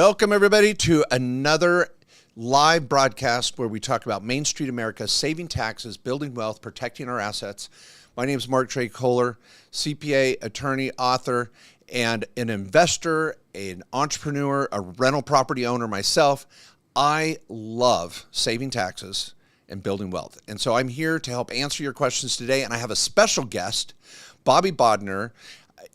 Welcome, everybody, to another live broadcast where we talk about Main Street America, saving taxes, building wealth, protecting our assets. My name is Mark Trey Kohler, CPA, attorney, author, and an investor, an entrepreneur, a rental property owner myself. I love saving taxes and building wealth. And so I'm here to help answer your questions today. And I have a special guest, Bobby Bodner,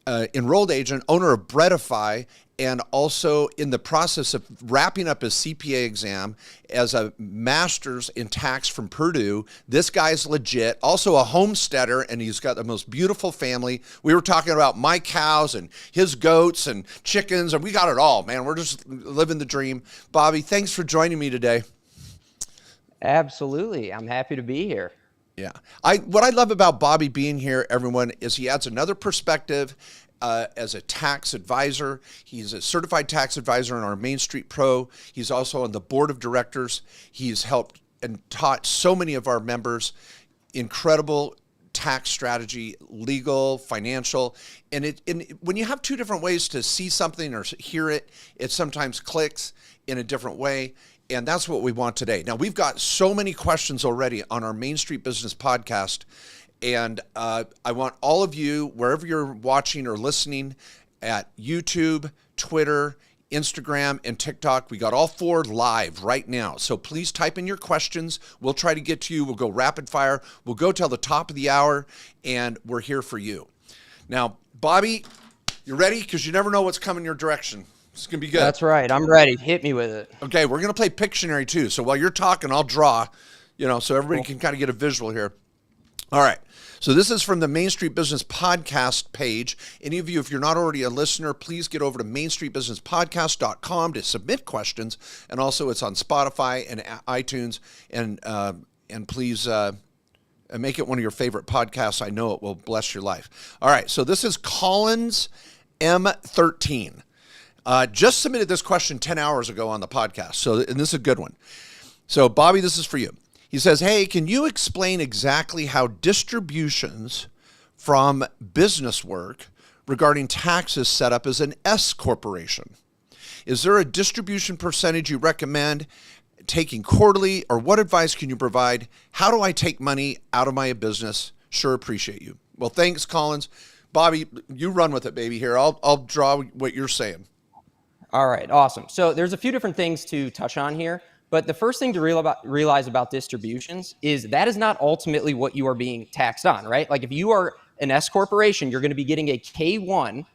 enrolled agent, owner of Bretify, and also in the process of wrapping up his CPA exam as a master's in tax from Purdue. This guy's legit, also a homesteader, and he's got the most beautiful family. We were talking about my cows and his goats and chickens, and we got it all, man. We're just living the dream. Bobby, thanks for joining me today. Absolutely. I'm happy to be here. Yeah. What I love about Bobby being here, everyone, is he adds another perspective as a tax advisor. He's a certified tax advisor in our Main Street Pro. He's also on the board of directors. He's helped and taught so many of our members incredible tax strategy, legal, financial. And when you have two different ways to see something or hear it, it sometimes clicks in a different way. And that's what we want today. Now, we've got so many questions already on our Main Street Business podcast. And I want all of you, wherever you're watching or listening, at YouTube, Twitter, Instagram, and TikTok, we got all four live right now. So please type in your questions. We'll try to get to you. We'll go rapid fire. We'll go till the top of the hour, and we're here for you. Now, Bobby, you ready? Because you never know what's coming your direction. It's going to be good. That's right. I'm ready. Hit me with it. Okay, we're going to play Pictionary too. So while you're talking, I'll draw, so everybody can kind of get a visual here. All right. So this is from the Main Street Business Podcast page. Any of you, if you're not already a listener, please get over to mainstreetbusinesspodcast.com to submit questions. And also it's on Spotify and iTunes. And please make it one of your favorite podcasts. I know it will bless your life. All right. So this is Collins M13. Just submitted this question 10 hours ago on the podcast. And this is a good one. So Bobby, this is for you. He says, hey, can you explain exactly how distributions from business work regarding taxes set up as an S corporation? Is there a distribution percentage you recommend taking quarterly, or what advice can you provide? How do I take money out of my business? Sure, appreciate you. Well, thanks, Collins. Bobby, you run with it, baby. Here, I'll draw what you're saying. All right, awesome. So there's a few different things to touch on here. But the first thing to realize about distributions is that is not ultimately what you are being taxed on, right? Like if you are an S corporation, you're going to be getting a K1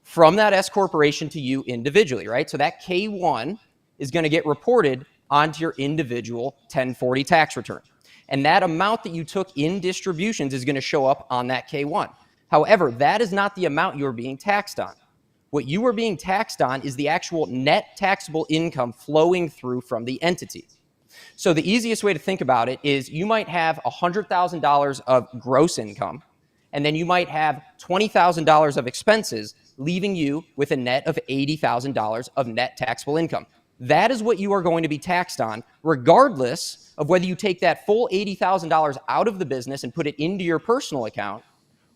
from that S corporation to you individually, right? So that K1 is going to get reported onto your individual 1040 tax return. And that amount that you took in distributions is going to show up on that K1. However, that is not the amount you're being taxed on. What you are being taxed on is the actual net taxable income flowing through from the entity. So the easiest way to think about it is you might have $100,000 of gross income, and then you might have $20,000 of expenses, leaving you with a net of $80,000 of net taxable income. That is what you are going to be taxed on, regardless of whether you take that full $80,000 out of the business and put it into your personal account,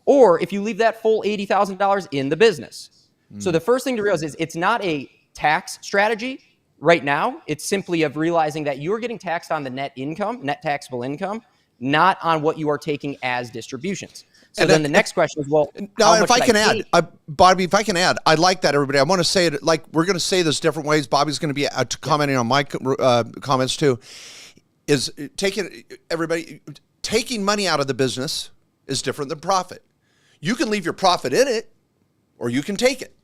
or if you leave that full $80,000 in the business. So the first thing to realize is it's not a tax strategy right now. It's simply of realizing that you're getting taxed on the net income, net taxable income, not on what you are taking as distributions. So then the next question is, well, now if I can add, Bobby, if I can add, I like that, everybody. I want to say it like we're going to say this different ways. Bobby's going to be commenting on my comments too. Is taking money out of the business is different than profit. You can leave your profit in it, or you can take it.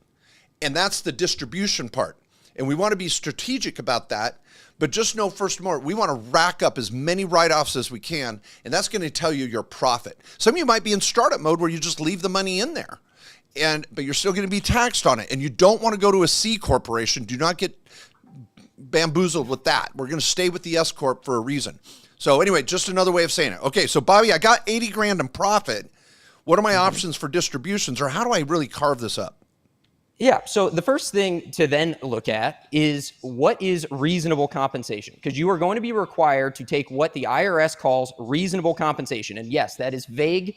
And that's the distribution part. And we want to be strategic about that. But just know, first of all, we want to rack up as many write-offs as we can. And that's going to tell you your profit. Some of you might be in startup mode where you just leave the money in there. But you're still going to be taxed on it. And you don't want to go to a C corporation. Do not get bamboozled with that. We're going to stay with the S corp for a reason. So anyway, just another way of saying it. Okay, so Bobby, I got 80 grand in profit. What are my options for distributions, or how do I really carve this up? Yeah, so the first thing to then look at is what is reasonable compensation? Because you are going to be required to take what the IRS calls reasonable compensation. And yes, that is vague.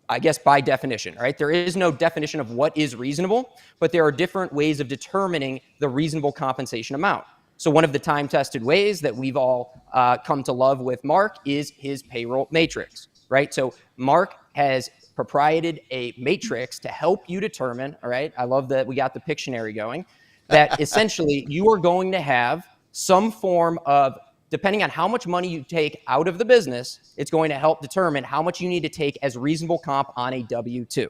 I guess by definition, right? There is no definition of what is reasonable, but there are different ways of determining the reasonable compensation amount. So one of the time-tested ways that we've all come to love with Mark is his payroll matrix, right? So Mark has proprietary a matrix to help you determine, all right? I love that we got the Pictionary going, that essentially you are going to have some form of, depending on how much money you take out of the business, it's going to help determine how much you need to take as reasonable comp on a W-2.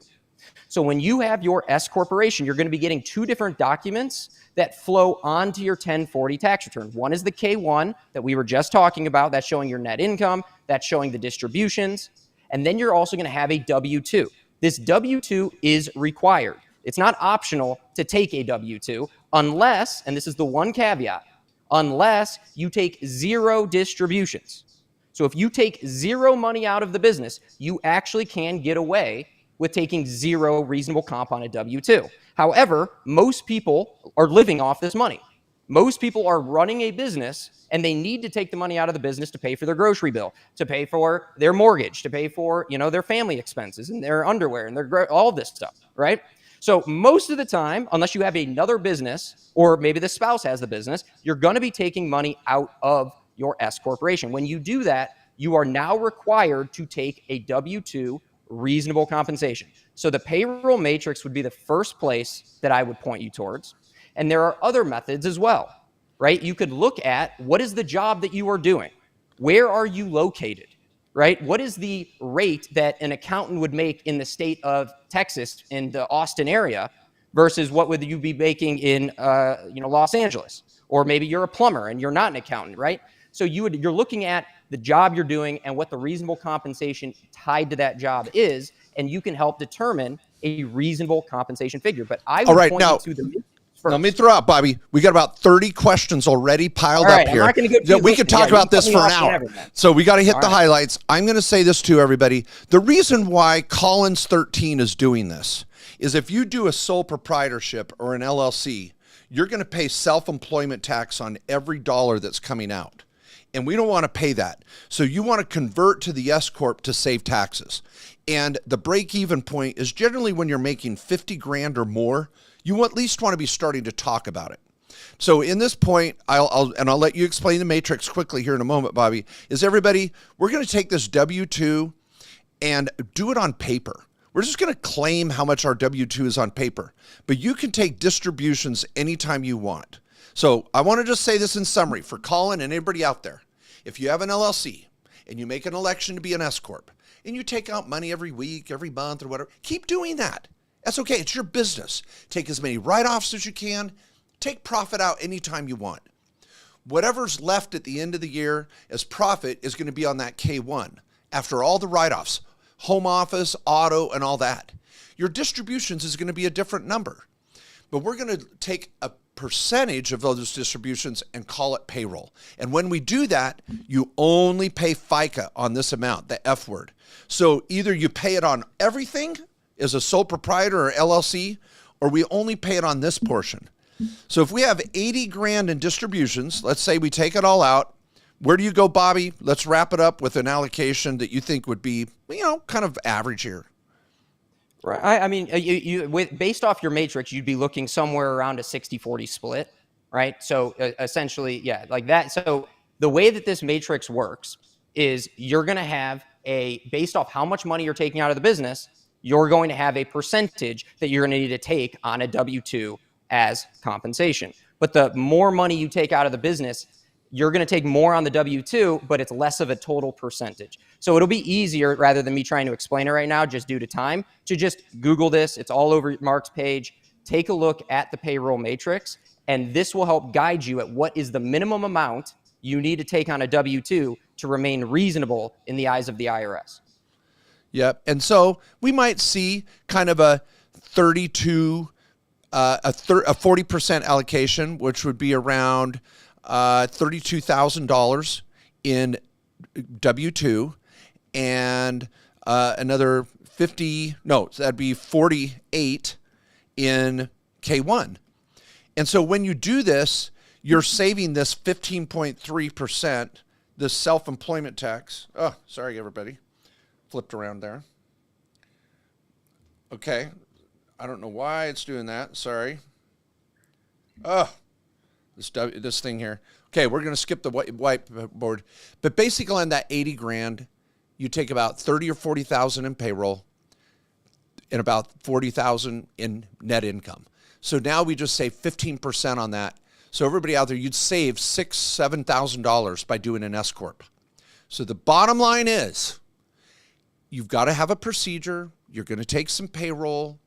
So when you have your S corporation, you're going to be getting two different documents that flow onto your 1040 tax return. One is the K-1 that we were just talking about. That's showing your net income. That's showing the distributions. And then you're also going to have a W-2. This W-2 is required. It's not optional to take a W-2 unless, and this is the one caveat, unless you take zero distributions. So if you take zero money out of the business, you actually can get away with taking zero reasonable comp on a W-2. However, most people are living off this money. Most people are running a business and they need to take the money out of the business to pay for their grocery bill, to pay for their mortgage, to pay for, their family expenses and their underwear and their all this stuff, right? So most of the time, unless you have another business or maybe the spouse has the business, you're going to be taking money out of your S corporation. When you do that, you are now required to take a W-2 reasonable compensation. So the payroll matrix would be the first place that I would point you towards. And there are other methods as well, right? You could look at what is the job that you are doing? Where are you located? Right? What is the rate that an accountant would make in the state of Texas in the Austin area versus what would you be making in Los Angeles? Or maybe you're a plumber and you're not an accountant, right? So you're looking at the job you're doing and what the reasonable compensation tied to that job is, and you can help determine a reasonable compensation figure. But I would point you to the first. Let me throw out, Bobby. We got about 30 questions already piled up here. I'm not going to go we could talk about this for an hour. So we got to hit the highlights. I'm going to say this to everybody. The reason why Collins 13 is doing this is if you do a sole proprietorship or an LLC, you're going to pay self-employment tax on every dollar that's coming out. And we don't want to pay that. So you want to convert to the S Corp to save taxes. And the break-even point is generally when you're making 50 grand or more, you at least want to be starting to talk about it. So in this point, I'll let you explain the matrix quickly here in a moment, Bobby, is everybody, we're going to take this W-2 and do it on paper. We're just going to claim how much our W-2 is on paper, but you can take distributions anytime you want. So I want to just say this in summary for Colin and anybody out there. If you have an LLC and you make an election to be an S Corp and you take out money every week, every month or whatever, keep doing that. That's okay. It's your business. Take as many write-offs as you can. Take profit out anytime you want. Whatever's left at the end of the year as profit is going to be on that K-1 after all the write-offs, home office, auto, and all that. Your distributions is going to be a different number. But we're going to take a percentage of those distributions and call it payroll. And when we do that, you only pay FICA on this amount, the F word. So either you pay it on everything as a sole proprietor or LLC, or we only pay it on this portion. So if we have 80 grand in distributions, let's say we take it all out, where do you go, Bobby? Let's wrap it up with an allocation that you think would be, kind of average here. Right. I mean, based off your matrix, you'd be looking somewhere around a 60-40 split, right? So essentially, yeah, like that. So the way that this matrix works is you're going to have based off how much money you're taking out of the business, you're going to have a percentage that you're going to need to take on a W-2 as compensation. But the more money you take out of the business, you're going to take more on the W-2, but it's less of a total percentage. So it'll be easier, rather than me trying to explain it right now, just due to time, to just Google this. It's all over Mark's page. Take a look at the payroll matrix, and this will help guide you at what is the minimum amount you need to take on a W-2 to remain reasonable in the eyes of the IRS. Yep. And so we might see kind of a 40% allocation, which would be around $32,000 in W-2 and another 50, no, that'd be 48 in K-1. And so when you do this, you're saving this 15.3%, this self-employment tax. Oh, sorry, everybody. Flipped around there. Okay. I don't know why it's doing that. Sorry. Oh, this thing here. Okay, we're going to skip the whiteboard. But basically on that 80 grand, you take about 30 or 40,000 in payroll and about 40,000 in net income. So now we just save 15% on that. So everybody out there, you'd save $6,000-$7,000 by doing an S corp. So the bottom line is, you've got to have a procedure. You're going to take some payroll.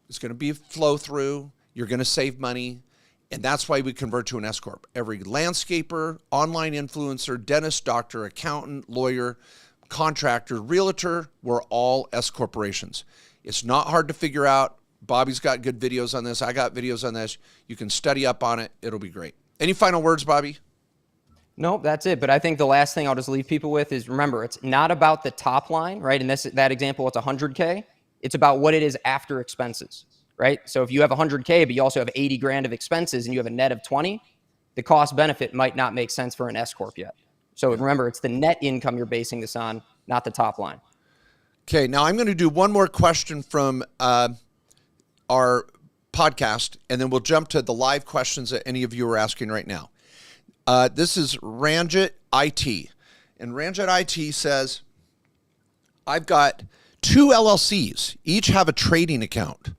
It's going to be a flow through. You're going to save money. And that's why we convert to an S corp. Every landscaper, online influencer, dentist, doctor, accountant, lawyer, contractor, realtor, we're all S corporations. It's not hard to figure out. Bobby's got good videos on this. I got videos on this. You can study up on it. It'll be great. Any final words, Bobby? Nope, that's it. But I think the last thing I'll just leave people with is, remember, it's not about the top line, right? In that example, it's 100K. It's about what it is after expenses, right? So if you have 100K, but you also have 80 grand of expenses and you have a net of 20, the cost benefit might not make sense for an S corp yet. So remember, it's the net income you're basing this on, not the top line. Okay, now I'm going to do one more question from our podcast, and then we'll jump to the live questions that any of you are asking right now. This is Ranjit IT. And Ranjit IT says, I've got 2 LLCs. Each have a trading account.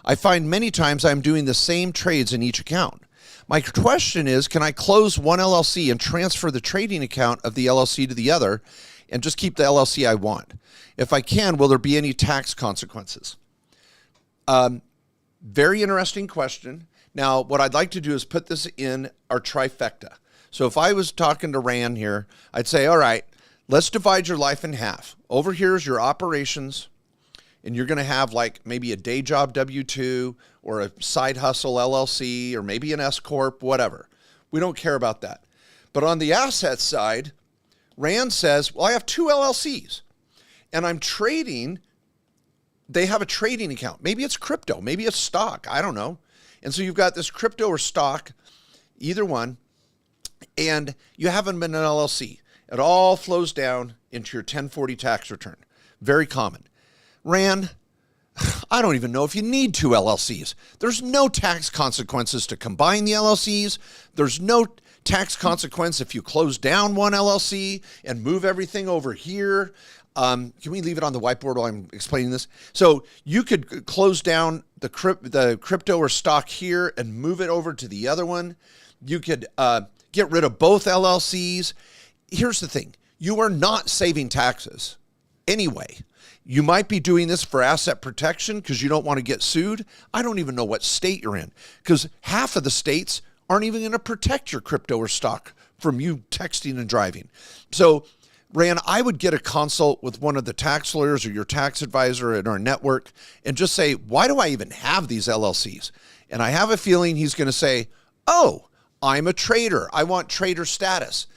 I find many times I'm doing the same trades in each account. My question is, can I close one LLC and transfer the trading account of the LLC to the other and just keep the LLC I want? If I can, will there be any tax consequences? Very interesting question. Now, what I'd like to do is put this in our trifecta. So if I was talking to Rand here, I'd say, all right, let's divide your life in half. Over here is your operations, and you're going to have like maybe a day job W-2 or a side hustle LLC or maybe an S corp, whatever. We don't care about that. But on the asset side, Rand says, well, I have 2 LLCs and I'm trading. They have a trading account. Maybe it's crypto, maybe it's stock. I don't know. And so you've got this crypto or stock, either one, and you have them in an LLC. It all flows down into your 1040 tax return. Very common. Rand, I don't even know if you need 2 LLCs. There's no tax consequences to combine the LLCs. There's no tax consequence if you close down one LLC and move everything over here. Can we leave it on the whiteboard while I'm explaining this? So you could close down the crypto or stock here and move it over to the other one. You could get rid of both LLCs. Here's the thing. You are not saving taxes anyway. You might be doing this for asset protection because you don't want to get sued. I don't even know what state you're in because half of the states aren't even going to protect your crypto or stock from you texting and driving. So Rand, I would get a consult with one of the tax lawyers or your tax advisor in our network and just say, why do I even have these LLCs? And I have a feeling he's going to say, oh, I'm a trader. I want trader status.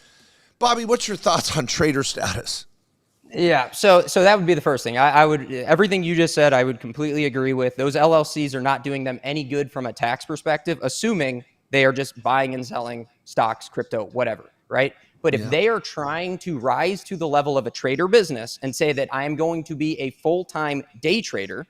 Bobby, what's your thoughts on trader status? Yeah, so that would be the first thing. I would, everything you just said, I would completely agree with. Those LLCs are not doing them any good from a tax perspective, assuming they are just buying and selling stocks, crypto, whatever, right? But if they are trying to rise to the level of a trader business and say that I am going to be a full-time day trader,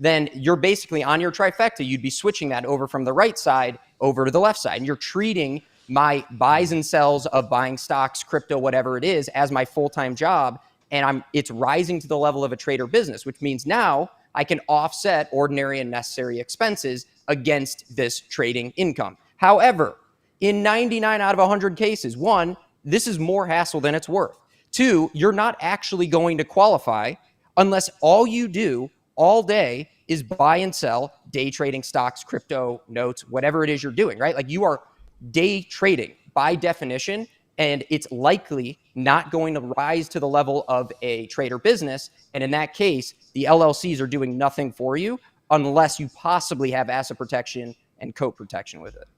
then you're basically on your trifecta, you'd be switching that over from the right side over to the left side. And you're treating my buys and sells of buying stocks, crypto, whatever it is, as my full-time job. And it's rising to the level of a trader business, which means now I can offset ordinary and necessary expenses against this trading income. However, in 99 out of 100 cases, 1, this is more hassle than it's worth. 2, you're not actually going to qualify unless all you do all day is buy and sell day trading stocks, crypto, notes, whatever it is you're doing, right? Like you are day trading by definition, and it's likely not going to rise to the level of a trader business. And in that case, the LLCs are doing nothing for you unless you possibly have asset protection and coat protection with it.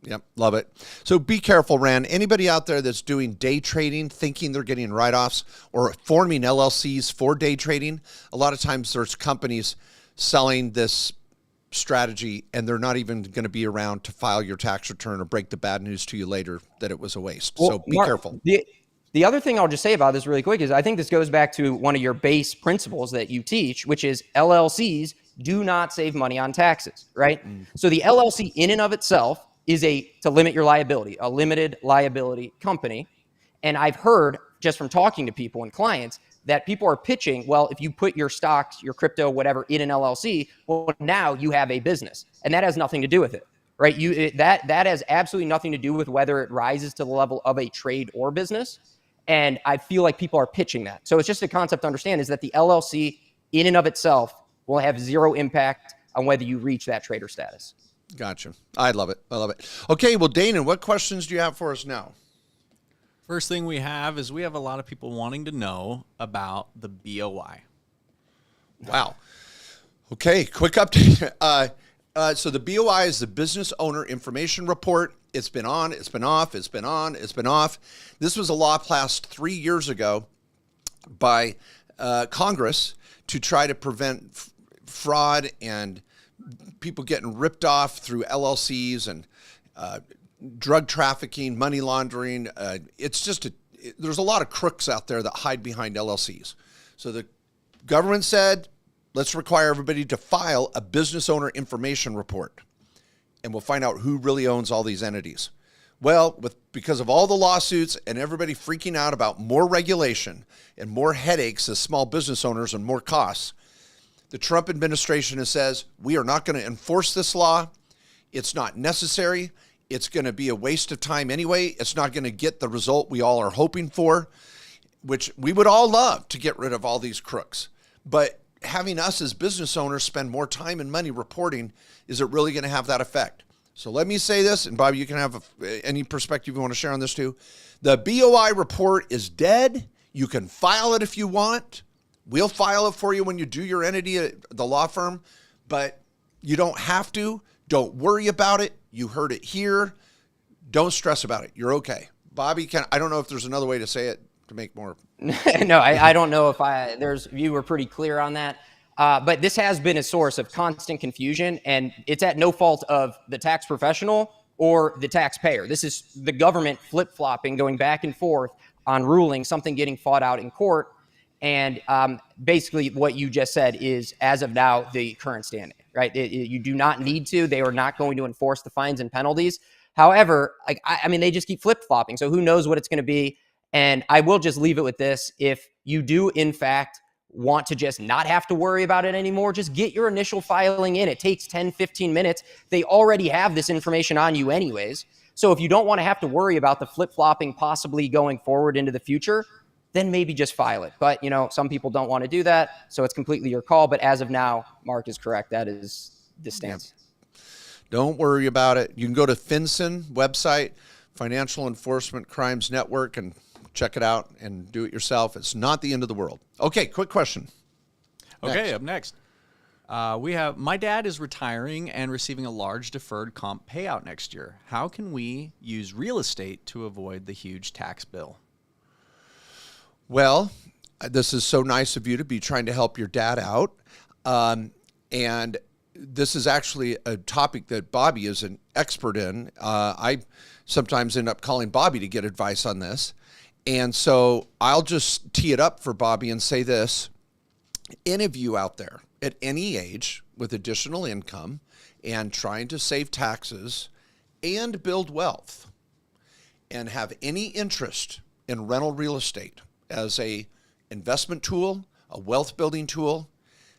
Yep, love it. So be careful, Rand. Anybody out there that's doing day trading, thinking they're getting write-offs or forming LLCs for day trading, a lot of times there's companies selling this strategy and they're not even going to be around to file your tax return or break the bad news to you later that it was a waste. Well, so be Mark, careful. The other thing I'll just say about this really quick is I think this goes back to one of your base principles that you teach, which is LLCs do not save money on taxes, right? So the LLC in and of itself is to limit your liability, a limited liability company. And I've heard just from talking to people and clients that people are pitching, well, if you put your stocks, your crypto, whatever, in an LLC, well, now you have a business. And that has nothing to do with it, right? That has absolutely nothing to do with whether it rises to the level of a trade or business. And I feel like people are pitching that. So it's just a concept to understand is that the LLC in and of itself will have zero impact on whether you reach that trader status. Gotcha. I love it. I love it. Okay, well, Dana, what questions do you have for us now? First thing we have is we have a lot of people wanting to know about the BOI. Wow. Okay, quick update. So the BOI is the Business Owner Information Report. It's been on, it's been off, it's been on, it's been off. This was a law passed 3 years ago by Congress to try to prevent fraud and people getting ripped off through LLCs and drug trafficking, money laundering. There's a lot of crooks out there that hide behind LLCs. So the government said, let's require everybody to file a business owner information report, and we'll find out who really owns all these entities. Well, because of all the lawsuits and everybody freaking out about more regulation and more headaches as small business owners and more costs, the Trump administration says, we are not going to enforce this law. It's not necessary. It's going to be a waste of time anyway. It's not going to get the result we all are hoping for, which we would all love to get rid of all these crooks. But having us as business owners spend more time and money reporting, is it really going to have that effect? So let me say this, and Bobby, you can have any perspective you want to share on this too. The BOI report is dead. You can file it if you want. We'll file it for you when you do your entity at the law firm, but you don't have to. Don't worry about it. You heard it here. Don't stress about it. You're okay. Bobby, I don't know if there's another way to say it to make more. No, I don't know if you were pretty clear on that. But this has been a source of constant confusion, and it's at no fault of the tax professional or the taxpayer. This is the government flip-flopping, going back and forth on ruling, something getting fought out in court. And basically what you just said is, as of now, the current standing, right? You do not need to. They are not going to enforce the fines and penalties. However, I mean, they just keep flip-flopping. So who knows what it's going to be. And I will just leave it with this. If you do, in fact, want to just not have to worry about it anymore, just get your initial filing in. It takes 10, 15 minutes. They already have this information on you anyways. So if you don't want to have to worry about the flip-flopping possibly going forward into the future, then maybe just file it. But, some people don't want to do that, so it's completely your call. But as of now, Mark is correct. That is the stance. Don't worry about it. You can go to FinCEN website, Financial Enforcement Crimes Network, and check it out and do it yourself. It's not the end of the world. Okay, quick question. Okay, up next. We have, my dad is retiring and receiving a large deferred comp payout next year. How can we use real estate to avoid the huge tax bill? Well, this is so nice of you to be trying to help your dad out. And this is actually a topic that Bobby is an expert in. I sometimes end up calling Bobby to get advice on this. And so I'll just tee it up for Bobby and say this. Any of you out there at any age with additional income and trying to save taxes and build wealth and have any interest in rental real estate as a investment tool, a wealth building tool,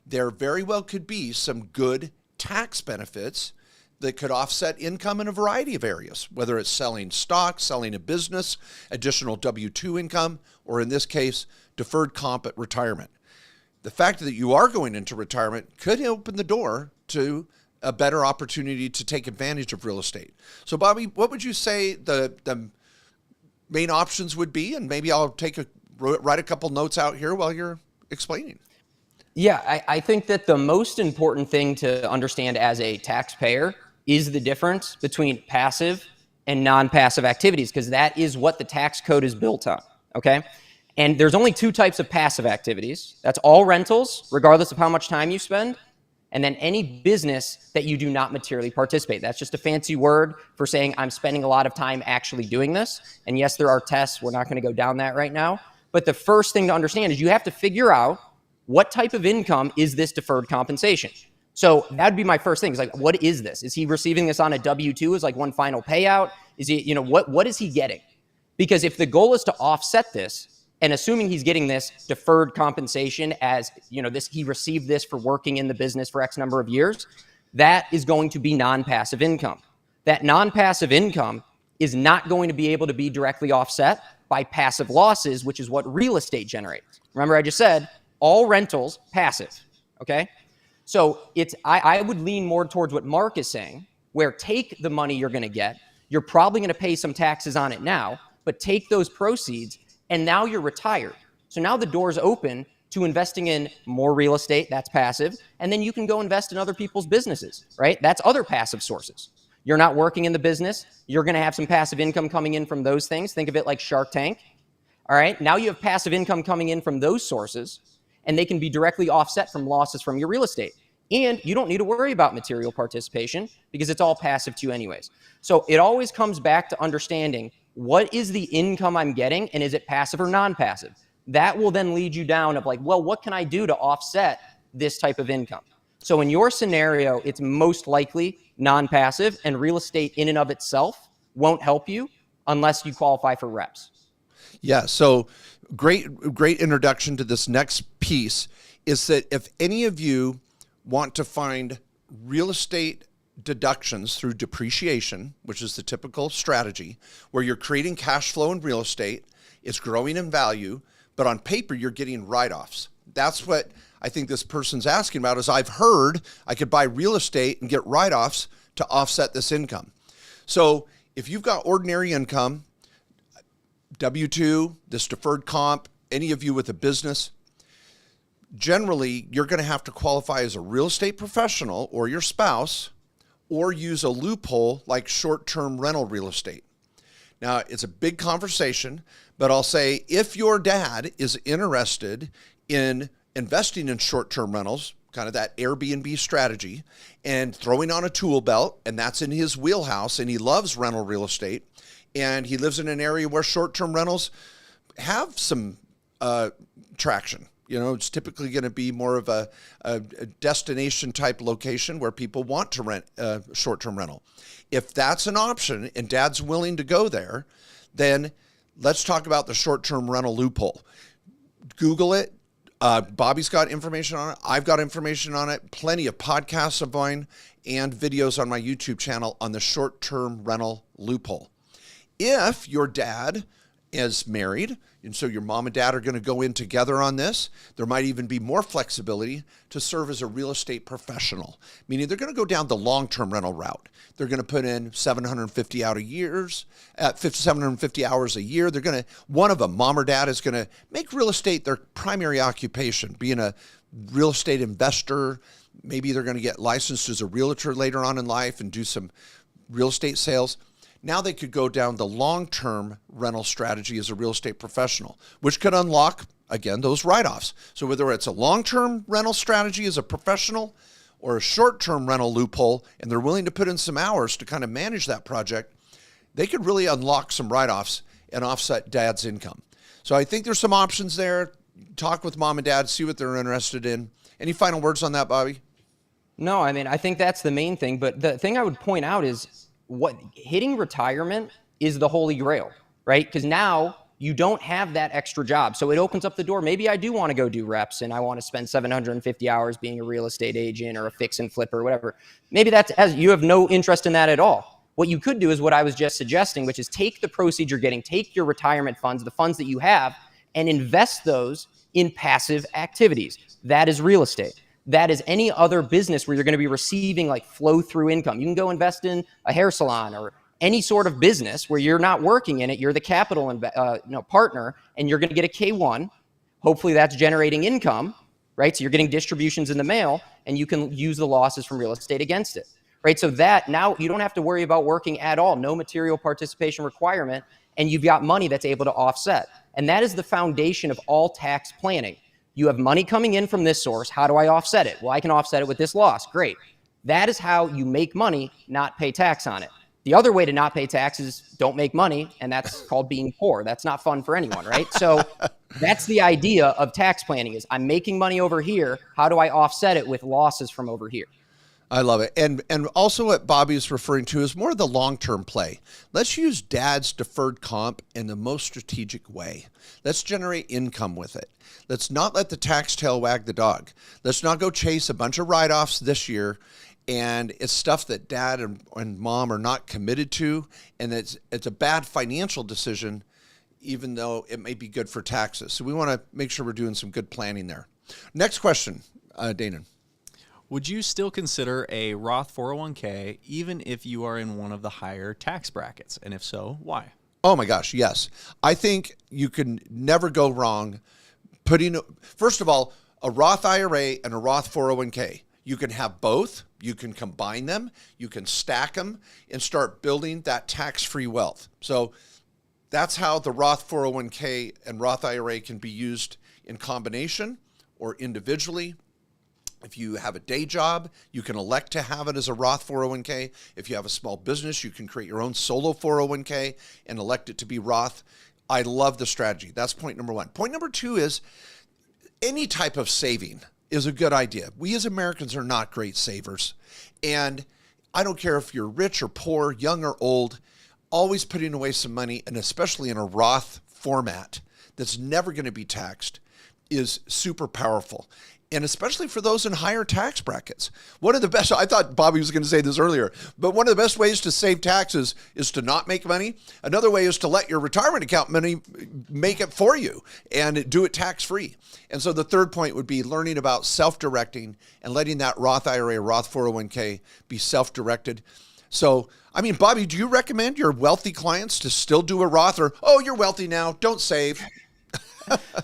there very well could be some good tax benefits that could offset income in a variety of areas, whether it's selling stocks, selling a business, additional W-2 income, or in this case, deferred comp at retirement. The fact that you are going into retirement could open the door to a better opportunity to take advantage of real estate. So Bobby, what would you say the main options would be? And maybe I'll write a couple notes out here while you're explaining. Yeah, I think that the most important thing to understand as a taxpayer is the difference between passive and non-passive activities, because that is what the tax code is built on, okay? And there's only two types of passive activities. That's all rentals, regardless of how much time you spend, and then any business that you do not materially participate. That's just a fancy word for saying I'm spending a lot of time actually doing this. And yes, there are tests. We're not going to go down that right now. But the first thing to understand is you have to figure out what type of income is this deferred compensation. So that'd be my first thing. Is like, what is this? Is he receiving this on a W-2 as like one final payout? Is he, you know, what is he getting? Because if the goal is to offset this, and assuming he's getting this deferred compensation as, you know, this, he received this for working in the business for X number of years, that is going to be non-passive income. That non-passive income is not going to be able to be directly offset by passive losses, which is what real estate generates. Remember, I just said all rentals passive, okay? So it's, I would lean more towards what Mark is saying, where take the money you're going to get. You're probably going to pay some taxes on it now, but take those proceeds, and now you're retired. So now the door's open to investing in more real estate, that's passive, and then you can go invest in other people's businesses, right? That's other passive sources. You're not working in the business. You're going to have some passive income coming in from those things. Think of it like Shark Tank, all right? Now you have passive income coming in from those sources, and they can be directly offset from losses from your real estate. And you don't need to worry about material participation because it's all passive to you anyways. So it always comes back to understanding what is the income I'm getting, and is it passive or non-passive? That will then lead you down of like, well, what can I do to offset this type of income? So in your scenario, it's most likely non-passive, and real estate in and of itself won't help you unless you qualify for reps. Yeah, so great introduction to this next piece is that if any of you want to find real estate deductions through depreciation, which is the typical strategy, where you're creating cash flow in real estate, it's growing in value, but on paper you're getting write-offs. That's what I think this person's asking about, is I've heard I could buy real estate and get write-offs to offset this income. So if you've got ordinary income, W-2, this deferred comp, any of you with a business, generally you're going to have to qualify as a real estate professional or your spouse, or use a loophole like short-term rental real estate. Now, it's a big conversation, but I'll say if your dad is interested in investing in short-term rentals, kind of that Airbnb strategy, and throwing on a tool belt, and that's in his wheelhouse, and he loves rental real estate, and he lives in an area where short-term rentals have some traction. You know, it's typically going to be more of a destination type location where people want to rent a short-term rental. If that's an option and dad's willing to go there, then let's talk about the short-term rental loophole. Google it. Bobby's got information on it. I've got information on it. Plenty of podcasts of mine and videos on my YouTube channel on the short-term rental loophole. If your dad is married, and so your mom and dad are going to go in together on this, there might even be more flexibility to serve as a real estate professional, meaning they're going to go down the long-term rental route. They're going to put in 750 hours a year. They're going to, one of them, mom or dad, is going to make real estate their primary occupation, being a real estate investor. Maybe they're going to get licensed as a realtor later on in life and do some real estate sales. Now they could go down the long-term rental strategy as a real estate professional, which could unlock, again, those write-offs. So whether it's a long-term rental strategy as a professional or a short-term rental loophole, and they're willing to put in some hours to kind of manage that project, they could really unlock some write-offs and offset dad's income. So I think there's some options there. Talk with mom and dad, see what they're interested in. Any final words on that, Bobby? No, I mean, I think that's the main thing. But the thing I would point out is what hitting retirement is the holy grail, right? Because now you don't have that extra job. So it opens up the door. Maybe I do want to go do reps and I want to spend 750 hours being a real estate agent or a fix and flipper or whatever. Maybe that's, as you have no interest in that at all. What you could do is what I was just suggesting, which is take the proceeds you're getting, take your retirement funds, the funds that you have, and invest those in passive activities. That is real estate. That is any other business where you're going to be receiving like flow through income. You can go invest in a hair salon or any sort of business where you're not working in it. You're the capital partner, and you're going to get a K1. Hopefully that's generating income, right? So you're getting distributions in the mail, and you can use the losses from real estate against it, right? So that now you don't have to worry about working at all. No material participation requirement, and you've got money that's able to offset. And that is the foundation of all tax planning. You have money coming in from this source. How do I offset it? Well, I can offset it with this loss. Great. That is how you make money, not pay tax on it. The other way to not pay tax is don't make money, and that's called being poor. That's not fun for anyone, right? So that's the idea of tax planning is I'm making money over here. How do I offset it with losses from over here? I love it. And also what Bobby's referring to is more of the long-term play. Let's use dad's deferred comp in the most strategic way. Let's generate income with it. Let's not let the tax tail wag the dog. Let's not go chase a bunch of write-offs this year. And it's stuff that dad and mom are not committed to. And it's a bad financial decision, even though it may be good for taxes. So we want to make sure we're doing some good planning there. Next question, Danon. Would you still consider a Roth 401k even if you are in one of the higher tax brackets? And if so, why? Oh my gosh, yes. I think you can never go wrong putting, first of all, a Roth IRA and a Roth 401k. You can have both. You can combine them. You can stack them and start building that tax-free wealth. So that's how the Roth 401k and Roth IRA can be used in combination or individually. If you have a day job, you can elect to have it as a Roth 401k. If you have a small business, you can create your own solo 401k and elect it to be Roth. I love the strategy. That's point number one. Point number two is any type of saving is a good idea. We as Americans are not great savers. And I don't care if you're rich or poor, young or old, always putting away some money, and especially in a Roth format that's never going to be taxed, is super powerful. And especially for those in higher tax brackets. One of the best, I thought Bobby was going to say this earlier, but one of the best ways to save taxes is to not make money. Another way is to let your retirement account money make it for you and do it tax-free. And so the third point would be learning about self-directing and letting that Roth IRA, Roth 401k be self-directed. So, I mean, Bobby, do you recommend your wealthy clients to still do a Roth or, oh, you're wealthy now, don't save?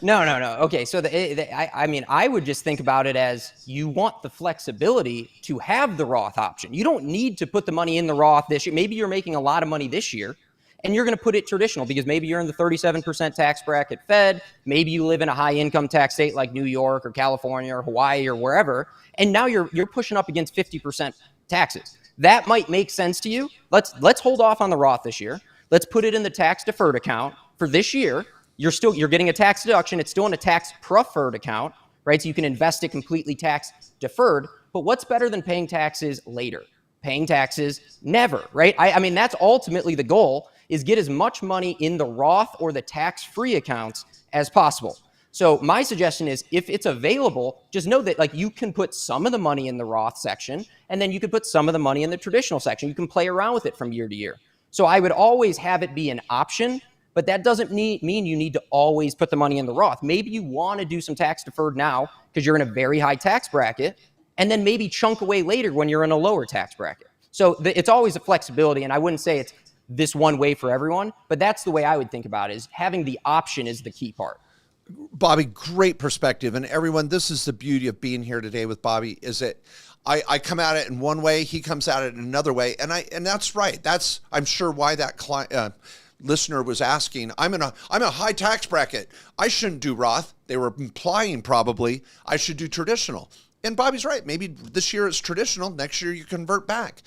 No. Okay, so I would just think about it as you want the flexibility to have the Roth option. You don't need to put the money in the Roth this year. Maybe you're making a lot of money this year, and you're going to put it traditional because maybe you're in the 37% tax bracket Fed. Maybe you live in a high income tax state like New York or California or Hawaii or wherever, and now you're pushing up against 50% taxes. That might make sense to you. Let's hold off on the Roth this year. Let's put it in the tax deferred account for this year. You're getting a tax deduction. It's still in a tax preferred account, right? So you can invest it completely tax deferred. But what's better than paying taxes later? Paying taxes never, right? I mean, that's ultimately the goal, is get as much money in the Roth or the tax-free accounts as possible. So my suggestion is if it's available, just know that like you can put some of the money in the Roth section, and then you could put some of the money in the traditional section. You can play around with it from year to year. So I would always have it be an option. But that doesn't mean you need to always put the money in the Roth. Maybe you want to do some tax deferred now because you're in a very high tax bracket, and then maybe chunk away later when you're in a lower tax bracket. So it's always a flexibility, and I wouldn't say it's this one way for everyone, but that's the way I would think about it, is having the option is the key part. Bobby, great perspective. And everyone, this is the beauty of being here today with Bobby, is that I come at it in one way, he comes at it in another way, and that's right. That's, I'm sure, why that listener was asking, I'm a high tax bracket. I shouldn't do Roth. They were implying probably I should do traditional. And Bobby's right. Maybe this year it's traditional. Next year you convert back.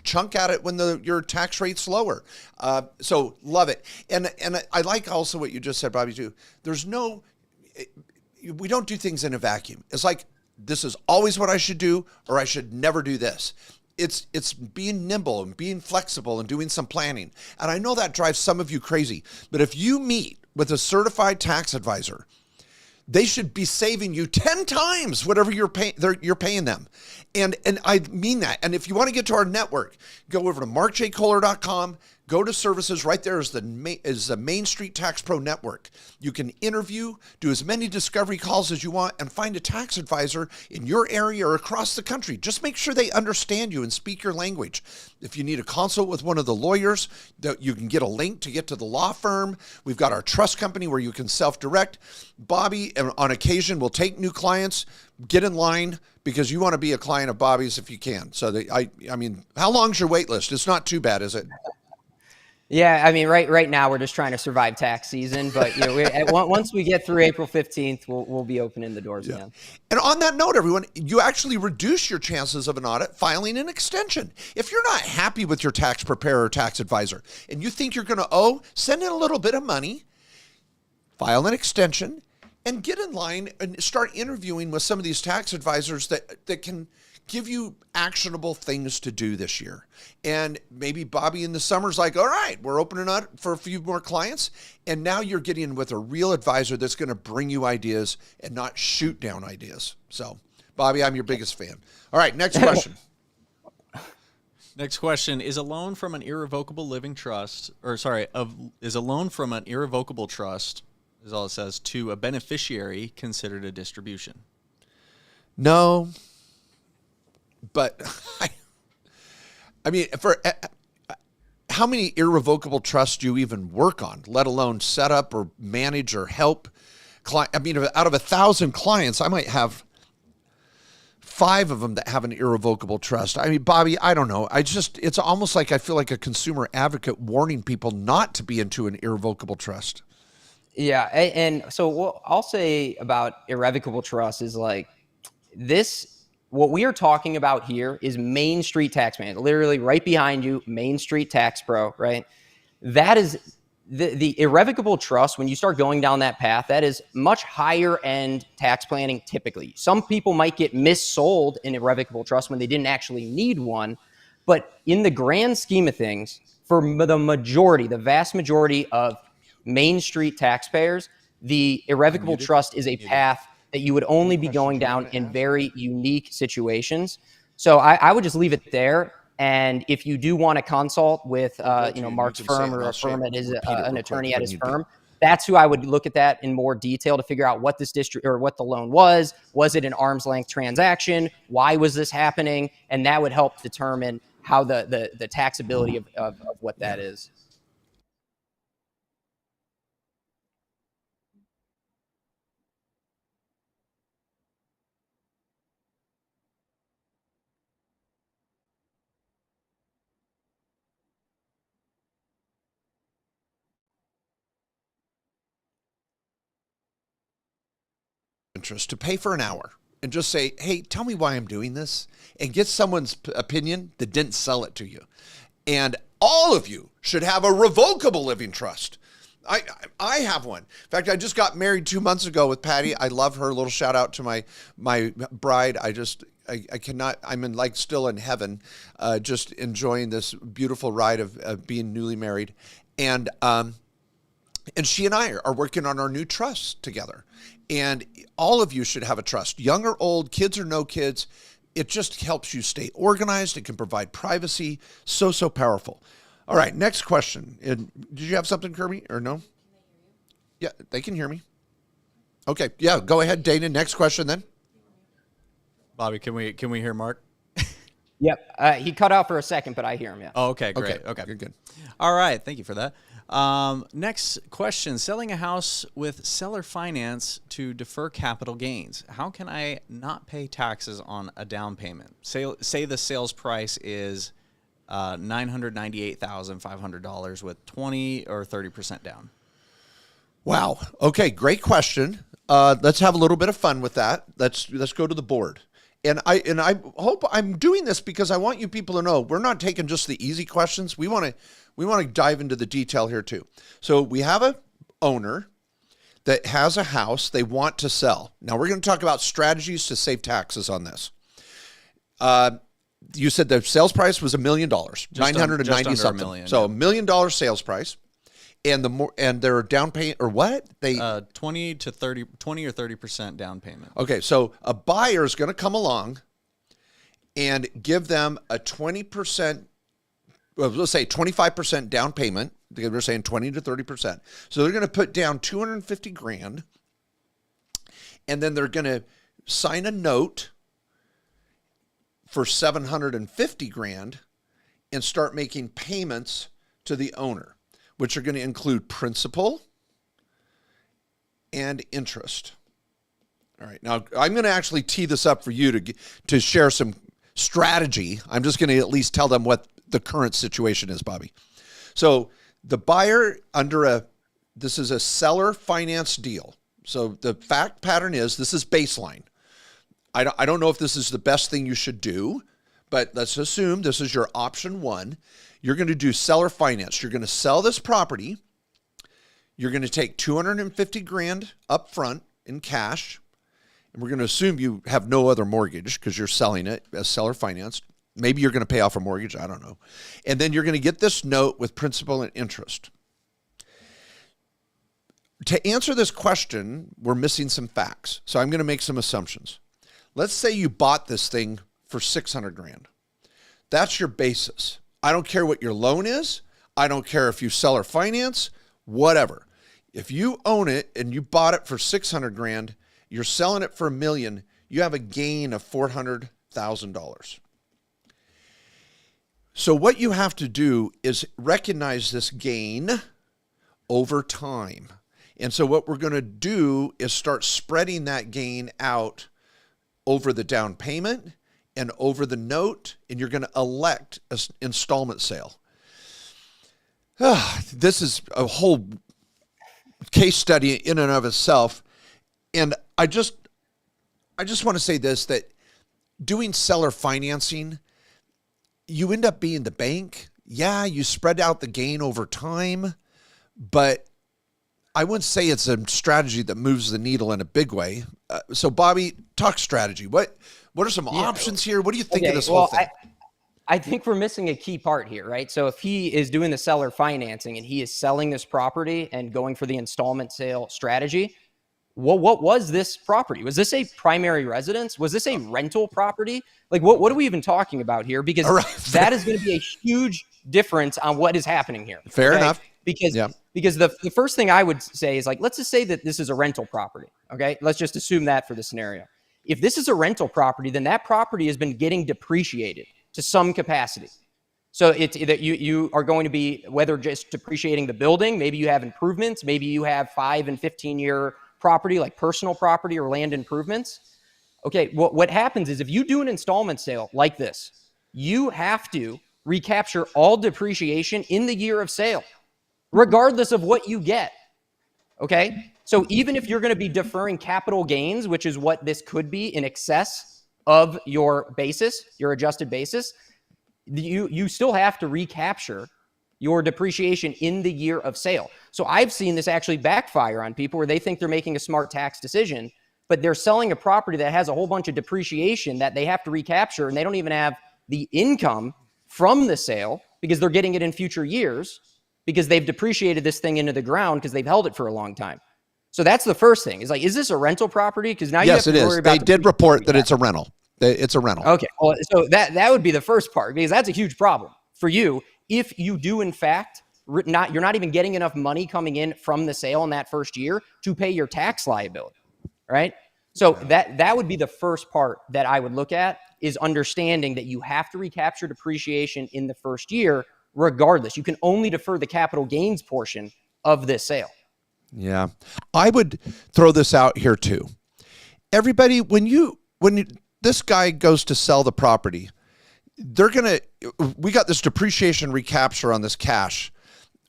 Chunk at it when your tax rate's lower. So love it. And I like also what you just said, Bobby, too. We don't do things in a vacuum. It's like, this is always what I should do, or I should never do this. It's being nimble and being flexible and doing some planning. And I know that drives some of you crazy, but if you meet with a certified tax advisor, they should be saving you 10 times whatever you're paying them. And I mean that. And if you want to get to our network, go over to markjkohler.com, go to services. Right there is the Main Street Tax Pro Network. You can interview, do as many discovery calls as you want, and find a tax advisor in your area or across the country. Just make sure they understand you and speak your language. If you need a consult with one of the lawyers, you can get a link to get to the law firm. We've got our trust company where you can self-direct. Bobby, on occasion, will take new clients. Get in line, because you want to be a client of Bobby's if you can. So I mean, how long's your wait list? It's not too bad, is it? Yeah, I mean, right now we're just trying to survive tax season, but once we get through April 15th, we'll be opening the doors again. And on that note, everyone, you actually reduce your chances of an audit filing an extension. If you're not happy with your tax preparer or tax advisor and you think you're going to owe, send in a little bit of money, file an extension, and get in line and start interviewing with some of these tax advisors that can give you actionable things to do this year. And maybe Bobby in the summer's like, all right, we're opening up for a few more clients. And now you're getting with a real advisor that's going to bring you ideas and not shoot down ideas. So, Bobby, I'm your biggest fan. All right, next question. Next question, is a loan from an irrevocable living trust, is a loan from an irrevocable trust, is all it says, to a beneficiary considered a distribution? No. But I mean, for how many irrevocable trusts do you even work on, let alone set up or manage or help? I mean, out of 1,000 clients, I might have 5 of them that have an irrevocable trust. I mean, Bobby, I don't know. It's almost like I feel like a consumer advocate warning people not to be into an irrevocable trust. Yeah, and so what I'll say about irrevocable trust is like this. What we are talking about here is Main Street Tax Man, literally right behind you, Main Street Tax Pro, right? That is the irrevocable trust. When you start going down that path, that is much higher end tax planning typically. Some people might get missold an irrevocable trust when they didn't actually need one. But in the grand scheme of things, for the vast majority of Main Street taxpayers, the irrevocable trust is a path that you would only be going down in very unique situations. So I would just leave it there. And if you do want to consult with Mark's firm or a firm that is an attorney at his firm, that's who I would look at that in more detail to figure out what this district or what the loan was. Was it an arm's length transaction? Why was this happening? And that would help determine how the taxability of what that is. Interest to pay for an hour and just say, hey, tell me why I'm doing this, and get someone's opinion that didn't sell it to you. And all of you should have a revocable living trust. I have one. In fact, I just got married 2 months ago with Patty. I love her. A little shout out to my bride. I cannot, still in heaven, just enjoying this beautiful ride of being newly married. And she and I are working on our new trust together. And all of you should have a trust, young or old, kids or no kids. It just helps you stay organized. It can provide privacy. So powerful. All right, next question. And did you have something, Kirby, or no? Yeah, they can hear me. Okay, yeah, go ahead, Dana. Next question then. Bobby, can we hear Mark? Yep, he cut out for a second, but I hear him. Yeah. Oh, okay, great. Okay, you're good. All right, thank you for that. Next question: selling a house with seller finance to defer capital gains. How can I not pay taxes on a down payment? Say the sales price is $998,500 with 20 or 30% down. Wow. Okay, great question. Let's have a little bit of fun with that. Let's go to the board. And I hope I'm doing this because I want you people to know we're not taking just the easy questions. We want to dive into the detail here too. So we have a owner that has a house they want to sell. Now we're going to talk about strategies to save taxes on this. You said the sales price was $1 million, 990 something. Million, so $1 million sales price, and their down payment or what? They 20 or 30% down payment. Okay, so a buyer is going to come along and give them a 20%, well, let's say 25% down payment. We're saying 20 to 30%. So they're going to put down $250,000, and then they're going to sign a note for $750,000 and start making payments to the owner, which are going to include principal and interest. All right, now I'm going to actually tee this up for you to share some strategy. I'm just going to at least tell them what the current situation is, Bobby. So The buyer this is a seller finance deal. So the fact pattern is this is baseline. I don't know if this is the best thing you should do, but let's assume this is your option one. You're going to do seller finance. You're going to sell this property. You're going to take $250,000 up front in cash. And we're going to assume you have no other mortgage because you're selling it as seller finance. Maybe you're going to pay off a mortgage. I don't know. And then you're going to get this note with principal and interest. To answer this question, we're missing some facts. So I'm going to make some assumptions. Let's say you bought this thing for $600,000. That's your basis. I don't care what your loan is. I don't care if you sell or finance, whatever. If you own it and you bought it for $600,000, you're selling it for $1 million, you have a gain of $400,000. So what you have to do is recognize this gain over time. And so what we're going to do is start spreading that gain out over the down payment and over the note, and you're going to elect an installment sale. This is a whole case study in and of itself. And I just want to say this, that doing seller financing, you end up being the bank. Yeah, you spread out the gain over time, but I wouldn't say it's a strategy that moves the needle in a big way. So Bobby, talk strategy. What are some options here? What do you think of this whole thing? I think we're missing a key part here, right? So if he is doing the seller financing and he is selling this property and going for the installment sale strategy, well, what was this property? Was this a primary residence? Was this a rental property? Like, what are we even talking about here? Because that is going to be a huge difference on what is happening here. Fair enough. Because the first thing I would say is, like, let's just say that this is a rental property. Okay. Let's just assume that for the scenario. If this is a rental property, then that property has been getting depreciated to some capacity. So it's that you are going to be, whether just depreciating the building, maybe you have improvements, maybe you have 5 and 15-year property, like personal property or land improvements. Okay. What happens is if you do an installment sale like this, you have to recapture all depreciation in the year of sale, regardless of what you get. Okay. So even if you're going to be deferring capital gains, which is what this could be, in excess of your basis, your adjusted basis, you still have to recapture your depreciation in the year of sale. So I've seen this actually backfire on people where they think they're making a smart tax decision, but they're selling a property that has a whole bunch of depreciation that they have to recapture, and they don't even have the income from the sale because they're getting it in future years because they've depreciated this thing into the ground because they've held it for a long time. So that's the first thing. Is like, is this a rental property? Because now you have to worry about. They did report that it's a rental. It's a rental. Okay. Well, so that would be the first part, because that's a huge problem for you if you do in fact you're not even getting enough money coming in from the sale in that first year to pay your tax liability, right? So that would be the first part that I would look at, is understanding that you have to recapture depreciation in the first year regardless. You can only defer the capital gains portion of this sale. Yeah. I would throw this out here too. Everybody, when this guy goes to sell the property, we got this depreciation recapture on this cash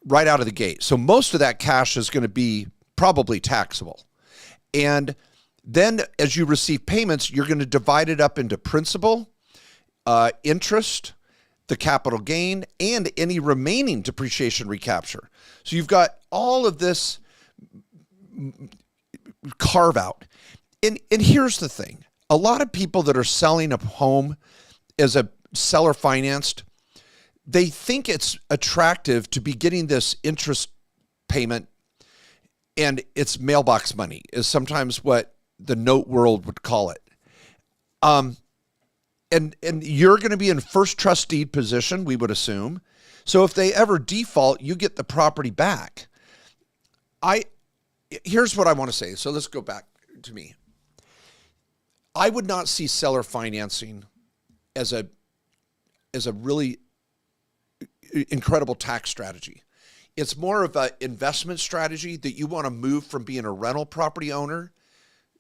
right out of the gate. So most of that cash is going to be probably taxable. And then as you receive payments, you're going to divide it up into principal, interest, the capital gain, and any remaining depreciation recapture. So you've got all of this carve out. And here's the thing. A lot of people that are selling a home as a seller financed, they think it's attractive to be getting this interest payment, and it's mailbox money is sometimes what the note world would call it. And you're going to be in first trust deed position, we would assume. So if they ever default, you get the property back. Here's what I want to say. So let's go back to me. I would not see seller financing as a really incredible tax strategy. It's more of an investment strategy that you want to move from being a rental property owner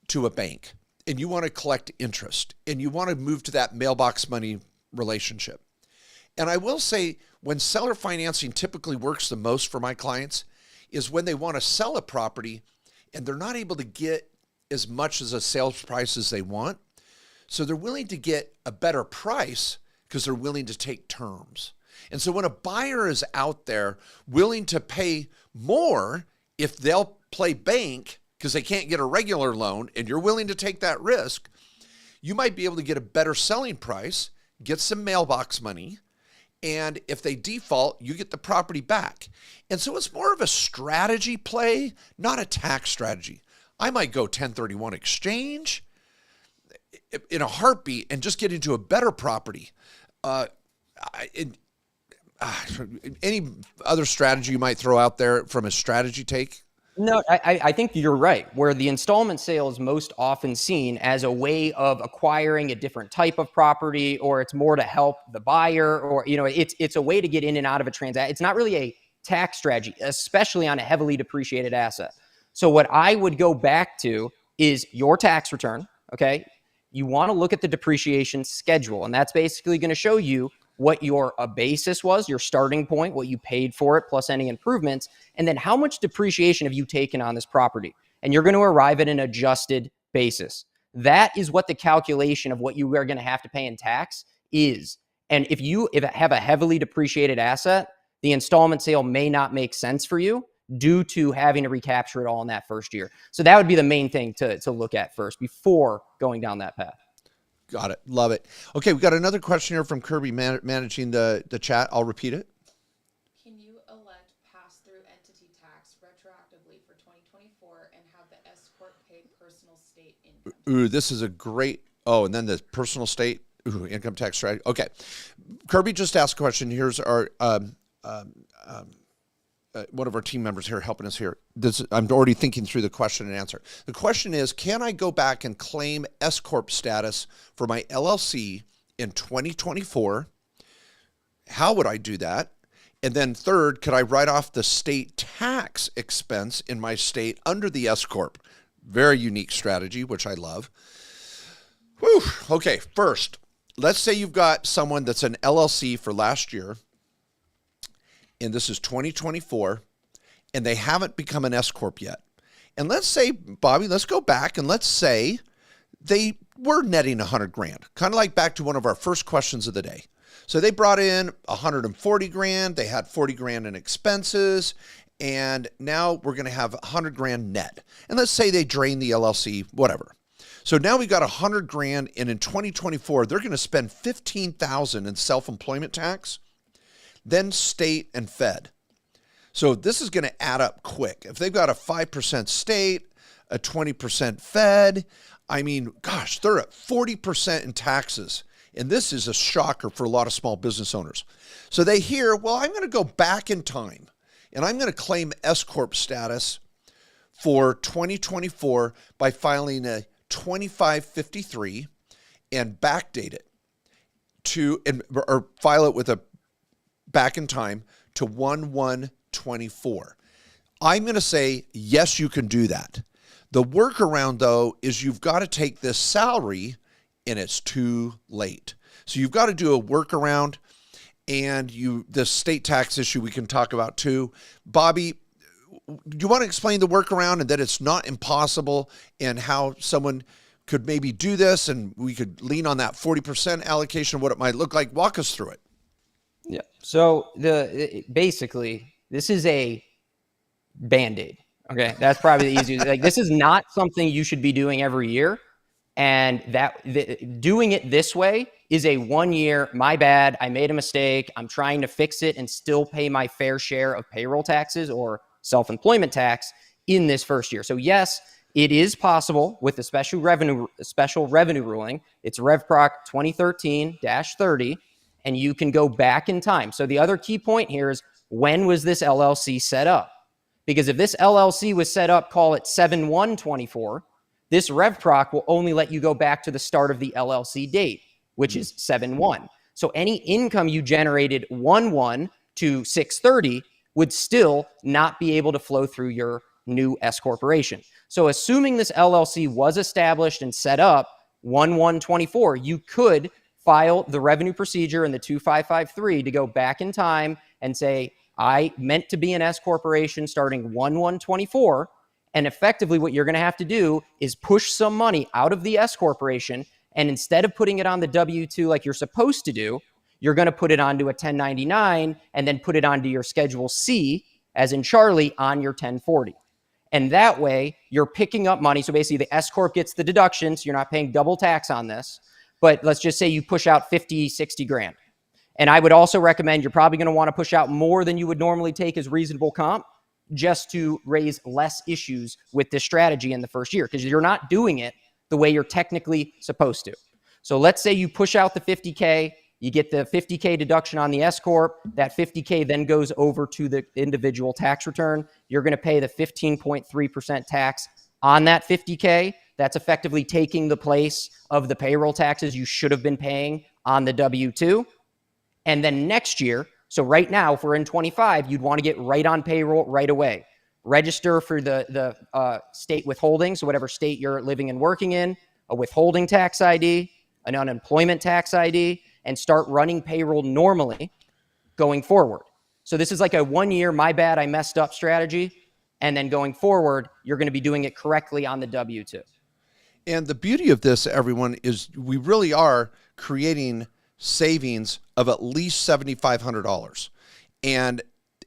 to a bank, and you want to collect interest, and you want to move to that mailbox money relationship. And I will say, when seller financing typically works the most for my clients is when they want to sell a property and they're not able to get as much as a sales price as they want. So they're willing to get a better price because they're willing to take terms. And so when a buyer is out there willing to pay more if they'll play bank because they can't get a regular loan and you're willing to take that risk, you might be able to get a better selling price, get some mailbox money, and if they default, you get the property back. And so it's more of a strategy play, not a tax strategy. I might go 1031 exchange in a heartbeat and just get into a better property. Any other strategy you might throw out there from a strategy take? No, I think you're right. Where the installment sale is most often seen as a way of acquiring a different type of property, or it's more to help the buyer, or it's a way to get in and out of a transaction. It's not really a tax strategy, especially on a heavily depreciated asset. So what I would go back to is your tax return. Okay, you want to look at the depreciation schedule, and that's basically going to show you what your basis was, your starting point, what you paid for it, plus any improvements, and then how much depreciation have you taken on this property. And you're going to arrive at an adjusted basis. That is what the calculation of what you are going to have to pay in tax is. And if you have a heavily depreciated asset, the installment sale may not make sense for you due to having to recapture it all in that first year. So that would be the main thing to look at first before going down that path. Got it. Love it. Okay, we've got another question here from Kirby managing the chat. I'll repeat it. Can you elect pass-through entity tax retroactively for 2024 and have the S corp pay personal state income? Ooh, this is a great. Oh, and then the personal state income tax strategy. Okay, Kirby just asked a question. Here's our one of our team members here helping us here. I'm already thinking through the question and answer. The question is, can I go back and claim S corp status for my LLC in 2024? How would I do that? And then third, could I write off the state tax expense in my state under the S corp? Very unique strategy, which I love. Whew. Okay, first, let's say you've got someone that's an LLC for last year, and this is 2024, and they haven't become an S corp yet. And let's say, Bobby, let's go back and let's say they were netting 100 grand, kind of like back to one of our first questions of the day. So they brought in 140 grand, they had 40 grand in expenses, and now we're going to have 100 grand net. And let's say they drain the LLC, whatever. So now we got 100 grand, and in 2024, they're going to spend 15,000 in self-employment tax, then state and fed. So this is going to add up quick. If they've got a 5% state, a 20% fed, I mean, gosh, they're at 40% in taxes. And this is a shocker for a lot of small business owners. So they hear, well, I'm going to go back in time and I'm going to claim S corp status for 2024 by filing a 2553 and backdate it or file it with a back in time to 1/1/24. I'm going to say, yes, you can do that. The workaround, though, is you've got to take this salary and it's too late. So you've got to do a workaround, and the state tax issue we can talk about too. Bobby, do you want to explain the workaround and that it's not impossible and how someone could maybe do this and we could lean on that 40% allocation, what it might look like? Walk us through it. Yeah. So basically, this is a Band-Aid. Okay. That's probably the easiest. Like, this is not something you should be doing every year. And doing it this way is a 1 year, my bad, I made a mistake, I'm trying to fix it and still pay my fair share of payroll taxes or self-employment tax in this first year. So yes, it is possible with the special revenue ruling. It's RevProc 2013-30. And you can go back in time. So the other key point here is, when was this LLC set up? Because if this LLC was set up, call it 7/1/24, this RevProc will only let you go back to the start of the LLC date, which is 7/1. So any income you generated 1/1 to 6/30 would still not be able to flow through your new S corporation. So assuming this LLC was established and set up 1/1/24, you could file the revenue procedure and the 2553 to go back in time and say, I meant to be an S corporation starting 1/1/24. And effectively what you're going to have to do is push some money out of the S corporation. And instead of putting it on the W-2 like you're supposed to do, you're going to put it onto a 1099 and then put it onto your Schedule C, as in Charlie, on your 1040. And that way you're picking up money. So basically the S corp gets the deduction, so you're not paying double tax on this. But let's just say you push out 50, 60 grand. And I would also recommend you're probably going to want to push out more than you would normally take as reasonable comp, just to raise less issues with this strategy in the first year, because you're not doing it the way you're technically supposed to. So let's say you push out the 50K, you get the 50K deduction on the S corp, that 50K then goes over to the individual tax return. You're going to pay the 15.3% tax on that 50K. That's effectively taking the place of the payroll taxes you should have been paying on the W-2. And then next year, so right now, if we're in 25, you'd want to get right on payroll right away. Register for the state withholding, so whatever state you're living and working in, a withholding tax ID, an unemployment tax ID, and start running payroll normally going forward. So this is like a 1 year, my bad, I messed up strategy. And then going forward, you're going to be doing it correctly on the W-2. And the beauty of this, everyone, is we really are creating savings of at least $7,500.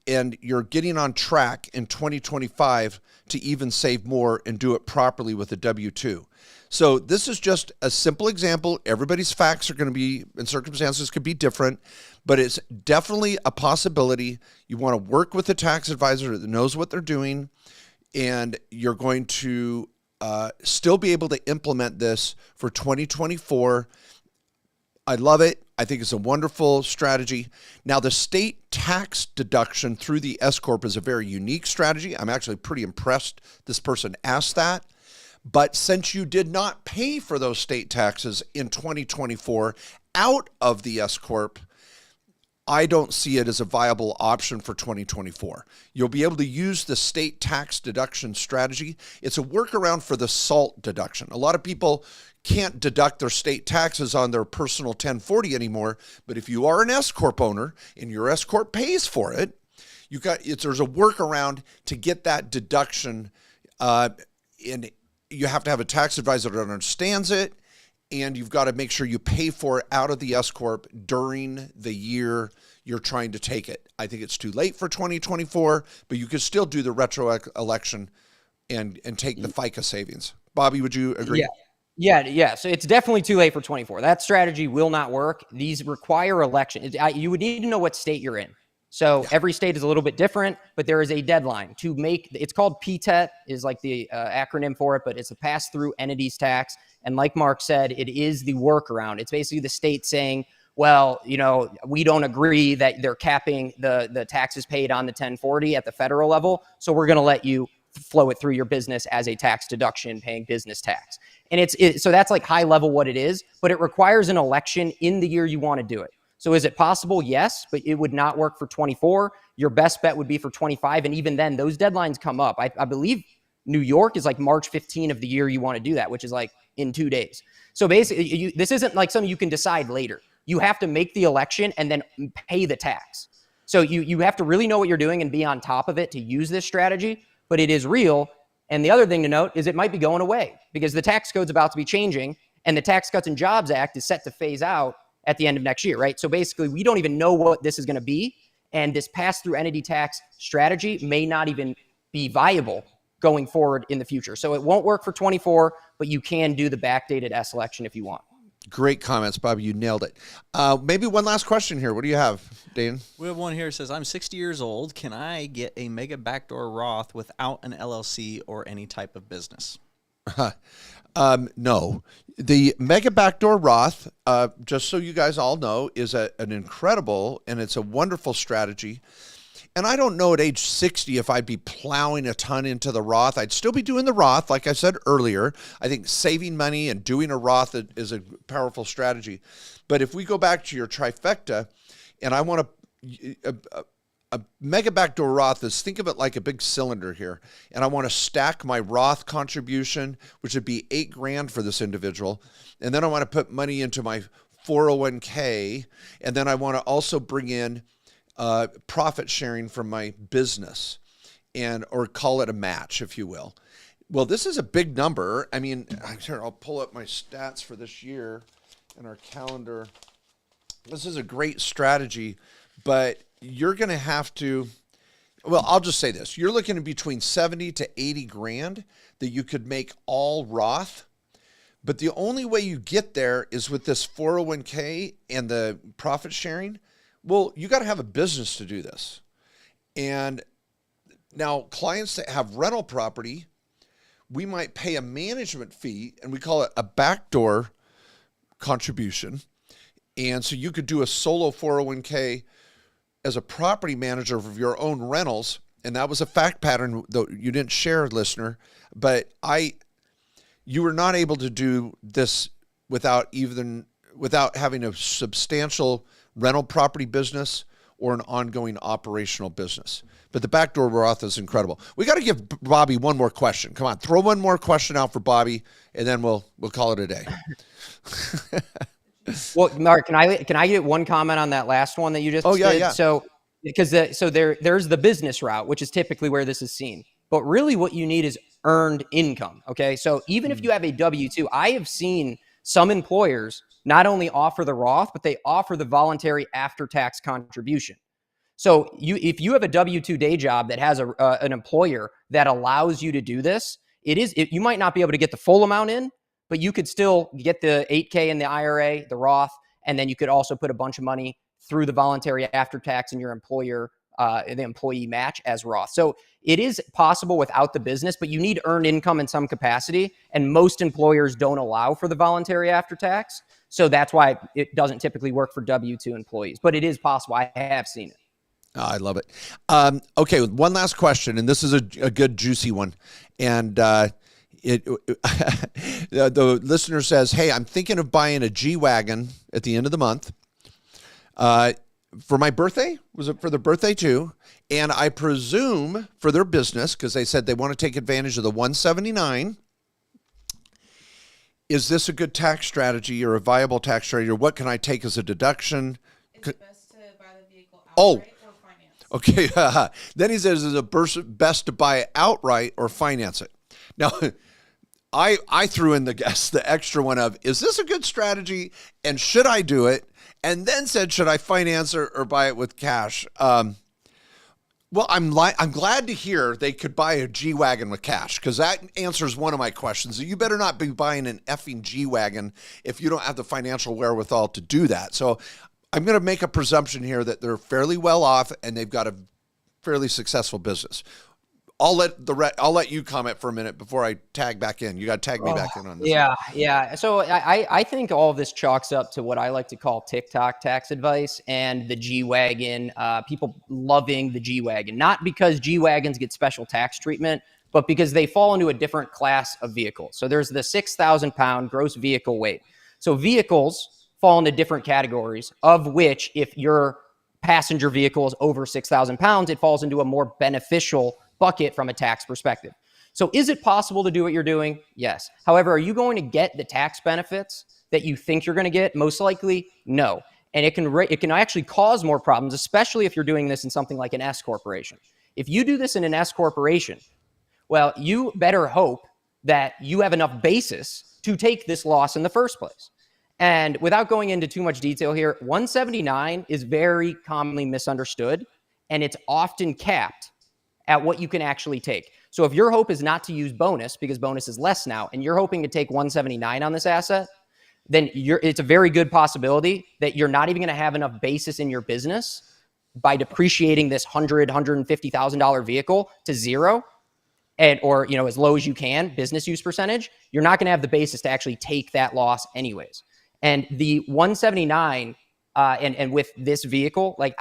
And you're getting on track in 2025 to even save more and do it properly with a W-2. So this is just a simple example. Everybody's facts are going to be, and circumstances could be different, but it's definitely a possibility. You want to work with a tax advisor that knows what they're doing, and you're going to still be able to implement this for 2024. I love it. I think it's a wonderful strategy. Now, the state tax deduction through the S corp is a very unique strategy. I'm actually pretty impressed this person asked that. But since you did not pay for those state taxes in 2024 out of the S corp, I don't see it as a viable option for 2024. You'll be able to use the state tax deduction strategy. It's a workaround for the SALT deduction. A lot of people can't deduct their state taxes on their personal 1040 anymore, but if you are an S corp owner and your S corp pays for it, there's a workaround to get that deduction, and you have to have a tax advisor that understands it, and you've got to make sure you pay for it out of the S corp during the year you're trying to take it. I think it's too late for 2024, but you could still do the retro election and take the FICA savings. Bobby, would you agree? Yeah. So it's definitely too late for 24. That strategy will not work. These require election. You would need to know what state you're in. So every state is a little bit different, but there is a deadline to make. It's called PTET, is like the acronym for it, but it's a pass-through entities tax. And like Mark said, it is the workaround. It's basically the state saying, well, we don't agree that they're capping the taxes paid on the 1040 at the federal level, so we're going to let you flow it through your business as a tax deduction, paying business tax. And so that's like high level what it is, but it requires an election in the year you want to do it. So is it possible? Yes, but it would not work for 24. Your best bet would be for 25. And even then, those deadlines come up. I believe New York is like March 15 of the year you want to do that, which is like in 2 days. So basically, this isn't like something you can decide later. You have to make the election and then pay the tax. So you have to really know what you're doing and be on top of it to use this strategy, but it is real. And the other thing to note is it might be going away because the tax code's about to be changing, and the Tax Cuts and Jobs Act is set to phase out at the end of next year, right? So basically, we don't even know what this is going to be, and this pass-through entity tax strategy may not even be viable going forward in the future. So it won't work for 24, but you can do the backdated S election if you want. Great comments, Bobby. You nailed it. Maybe one last question here. What do you have, Dane? We have one here that says, I'm 60 years old. Can I get a mega backdoor Roth without an LLC or any type of business? No. The mega backdoor Roth, just so you guys all know, is an incredible and it's a wonderful strategy. And I don't know at age 60 if I'd be plowing a ton into the Roth. I'd still be doing the Roth, like I said earlier. I think saving money and doing a Roth is a powerful strategy. But if we go back to your trifecta, and I want a mega backdoor Roth is, think of it like a big cylinder here. And I want to stack my Roth contribution, which would be $8,000 for this individual. And then I want to put money into my 401k, and then I want to also bring in profit sharing from my business, or call it a match, if you will. Well, this is a big number. I mean, here, I'll pull up my stats for this year in our calendar. This is a great strategy, but you're going to have to, well, I'll just say this. You're looking at between 70 to 80 grand that you could make all Roth. But the only way you get there is with this 401k and the profit sharing. Well, you got to have a business to do this. And now clients that have rental property, we might pay a management fee, and we call it a backdoor contribution. And so you could do a solo 401k as a property manager of your own rentals. And that was a fact pattern that you didn't share, listener, but you were not able to do this without having a substantial rental property business or an ongoing operational business. But the backdoor Roth is incredible. We got to give Bobby one more question. Come on, throw one more question out for Bobby, and then we'll call it a day. Well, Mark, can I get one comment on that last one that you just did? Yeah. So because there's the business route, which is typically where this is seen. But really what you need is earned income. Okay. So even if you have a W-2, I have seen some employers not only offer the Roth, but they offer the voluntary after-tax contribution. So if you have a W-2 day job that has an employer that allows you to do this, you might not be able to get the full amount in, but you could still get the 8K in the IRA, the Roth, and then you could also put a bunch of money through the voluntary after-tax in your employer, the employee match as Roth. So it is possible without the business, but you need earned income in some capacity, and most employers don't allow for the voluntary after-tax. So that's why it doesn't typically work for W-2 employees, but it is possible. I have seen it. Oh, I love it. Okay, one last question, and this is a good, juicy one. And the listener says, hey, I'm thinking of buying a G-Wagon at the end of the month for my birthday. Was it for their birthday too? And I presume for their business, because they said they want to take advantage of the 179. Is this a good tax strategy or a viable tax strategy, or what can I take as a deduction? Is it best to buy the vehicle outright or finance? Okay. Then he says, is it best to buy it outright or finance it? Now, I threw in the extra one of, is this a good strategy and should I do it? And then said, should I finance or buy it with cash? Well, I'm glad to hear they could buy a G-Wagon with cash, because that answers one of my questions. You better not be buying an effing G-Wagon if you don't have the financial wherewithal to do that. So I'm going to make a presumption here that they're fairly well off and they've got a fairly successful business. I'll let you comment for a minute before I tag back in. You got to tag me back in on this. Yeah. So I think all of this chalks up to what I like to call TikTok tax advice and the G-Wagon, people loving the G-Wagon, not because G-Wagons get special tax treatment, but because they fall into a different class of vehicle. So there's the 6,000 pound gross vehicle weight. So vehicles fall into different categories, of which if your passenger vehicle is over 6,000 pounds, it falls into a more beneficial bucket from a tax perspective. So is it possible to do what you're doing? Yes. However, are you going to get the tax benefits that you think you're going to get? Most likely, no. And it can actually cause more problems, especially if you're doing this in something like an S corporation. If you do this in an S corporation, well, you better hope that you have enough basis to take this loss in the first place. And without going into too much detail here, 179 is very commonly misunderstood, and it's often capped at what you can actually take. So if your hope is not to use bonus, because bonus is less now, and you're hoping to take 179 on this asset, then it's a very good possibility that you're not even going to have enough basis in your business by depreciating this $150,000 vehicle to zero, or as low as you can, business use percentage. You're not going to have the basis to actually take that loss anyways. And the 179 and with this vehicle, like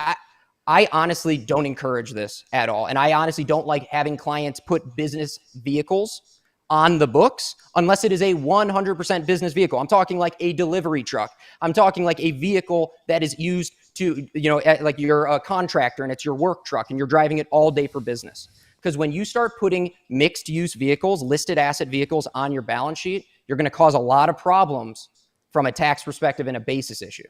I honestly don't encourage this at all. And I honestly don't like having clients put business vehicles on the books unless it is a 100% business vehicle. I'm talking like a delivery truck. I'm talking like a vehicle that is used to, like you're a contractor and it's your work truck and you're driving it all day for business. Because when you start putting mixed use vehicles, listed asset vehicles on your balance sheet, you're going to cause a lot of problems from a tax perspective and a basis issue.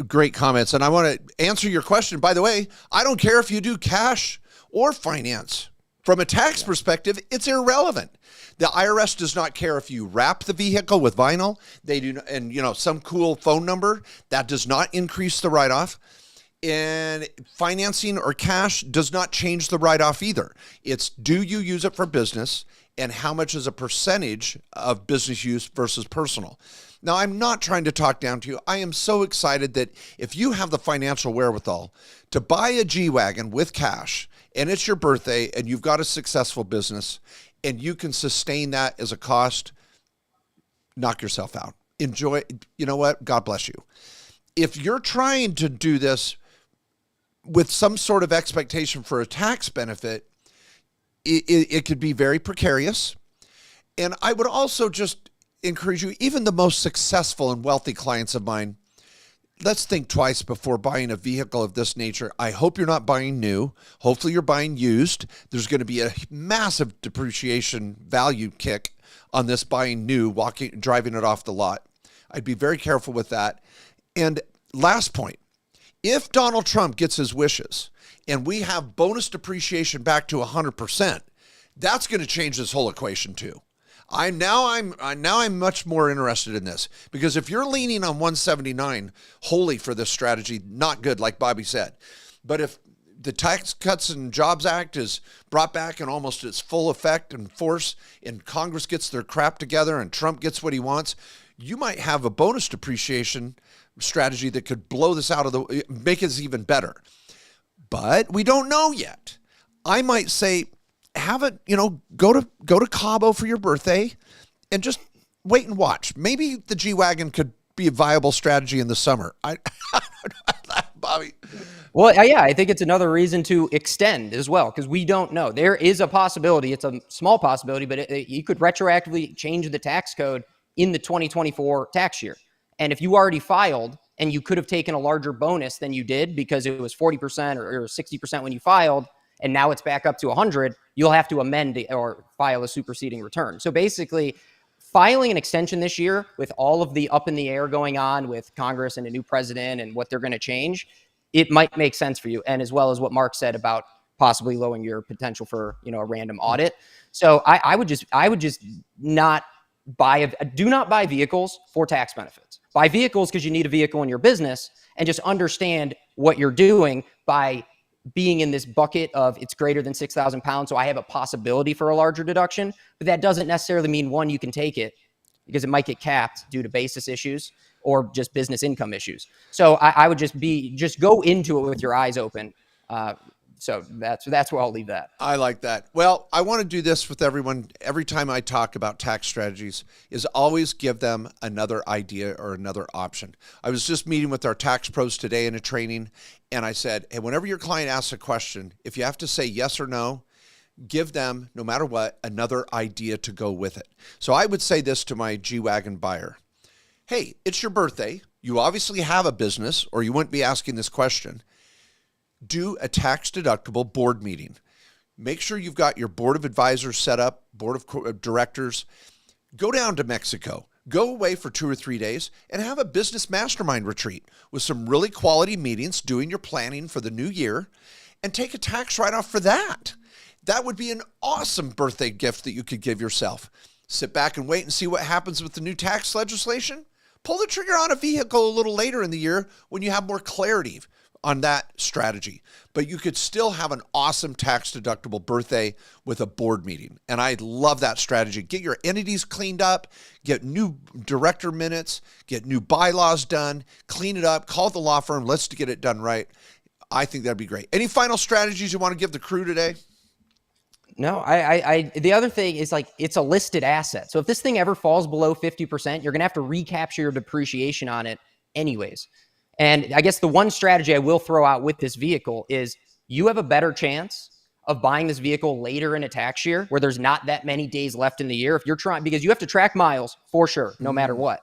Great comments. And I want to answer your question. By the way, I don't care if you do cash or finance. From a tax perspective, it's irrelevant. The IRS does not care if you wrap the vehicle with vinyl. They do, and some cool phone number that does not increase the write-off. And financing or cash does not change the write-off either. It's, do you use it for business, and how much is a percentage of business use versus personal? Now, I'm not trying to talk down to you. I am so excited that if you have the financial wherewithal to buy a G-Wagon with cash, and it's your birthday, and you've got a successful business, and you can sustain that as a cost, knock yourself out. Enjoy. You know what? God bless you. If you're trying to do this with some sort of expectation for a tax benefit, it could be very precarious. And I would also just encourage you, even the most successful and wealthy clients of mine, let's think twice before buying a vehicle of this nature. I hope you're not buying new. Hopefully you're buying used. There's going to be a massive depreciation value kick on this buying new, driving it off the lot. I'd be very careful with that. And last point, if Donald Trump gets his wishes and we have bonus depreciation back to 100%, that's going to change this whole equation too. I'm much more interested in this, because if you're leaning on 179 wholly for this strategy, not good, like Bobby said. But if the Tax Cuts and Jobs Act is brought back in almost its full effect and force, and Congress gets their crap together and Trump gets what he wants, you might have a bonus depreciation strategy that could blow this out of the, make it even better. But we don't know yet. I might say, have it, go to Cabo for your birthday and just wait and watch. Maybe the G-Wagon could be a viable strategy in the summer. Bobby. Well, yeah, I think it's another reason to extend as well, because we don't know. There is a possibility. It's a small possibility, but you could retroactively change the tax code in the 2024 tax year. And if you already filed and you could have taken a larger bonus than you did because it was 40% or 60% when you filed, and now it's back up to 100, you'll have to amend or file a superseding return. So basically, filing an extension this year with all of the up in the air going on with Congress and a new president and what they're going to change, it might make sense for you. And as well as what Mark said about possibly lowering your potential for, a random audit. So I would just not do not buy vehicles for tax benefits. Buy vehicles because you need a vehicle in your business, and just understand what you're doing by being in this bucket of it's greater than 6,000 pounds. So I have a possibility for a larger deduction, but that doesn't necessarily mean you can take it, because it might get capped due to basis issues or just business income issues. So I would just go into it with your eyes open. So that's where I'll leave that. I like that. Well, I want to do this with everyone. Every time I talk about tax strategies, is always give them another idea or another option. I was just meeting with our tax pros today in a training, and I said, hey, whenever your client asks a question, if you have to say yes or no, give them, no matter what, another idea to go with it. So I would say this to my G-Wagon buyer. Hey, it's your birthday. You obviously have a business, or you wouldn't be asking this question. Do a tax-deductible board meeting. Make sure you've got your board of advisors set up, board of directors. Go down to Mexico. Go away for 2 or 3 days and have a business mastermind retreat with some really quality meetings, doing your planning for the new year, and take a tax write-off for that. That would be an awesome birthday gift that you could give yourself. Sit back and wait and see what happens with the new tax legislation. Pull the trigger on a vehicle a little later in the year when you have more clarity on that strategy. But you could still have an awesome tax-deductible birthday with a board meeting. And I love that strategy. Get your entities cleaned up, get new director minutes, get new bylaws done, clean it up, call the law firm, let's get it done right. I think that'd be great. Any final strategies you want to give the crew today? No, the other thing is, it's a listed asset. So if this thing ever falls below 50%, you're going to have to recapture your depreciation on it anyways. And I guess the one strategy I will throw out with this vehicle is you have a better chance of buying this vehicle later in a tax year where there's not that many days left in the year. If you're trying, because you have to track miles for sure, no matter what.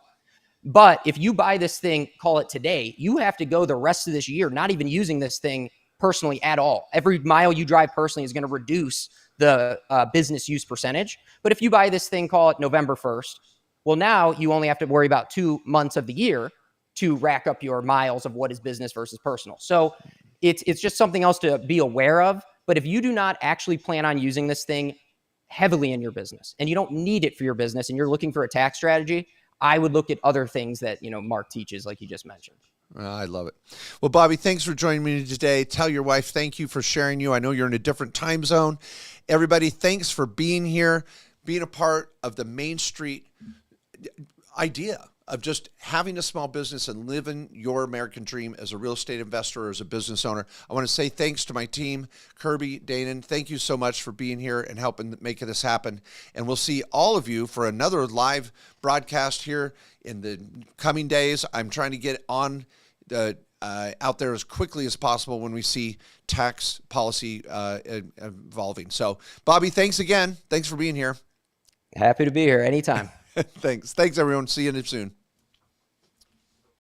But if you buy this thing, call it today, you have to go the rest of this year not even using this thing personally at all. Every mile you drive personally is going to reduce the business use percentage. But if you buy this thing, call it November 1st, Well, now you only have to worry about 2 months of the year to rack up your miles of what is business versus personal. So it's just something else to be aware of. But if you do not actually plan on using this thing heavily in your business and you don't need it for your business and you're looking for a tax strategy, I would look at other things that, Mark teaches, like you just mentioned. I love it. Well, Bobby, thanks for joining me today. Tell your wife thank you for sharing you. I know you're in a different time zone. Everybody, thanks for being here, being a part of the Main Street idea of just having a small business and living your American dream as a real estate investor or as a business owner. I want to say thanks to my team, Kirby, Danon. Thank you so much for being here and helping make this happen. And we'll see all of you for another live broadcast here in the coming days. I'm trying to get on out there as quickly as possible when we see tax policy evolving. So, Bobby, thanks again. Thanks for being here. Happy to be here anytime. Thanks. Thanks, everyone. See you soon.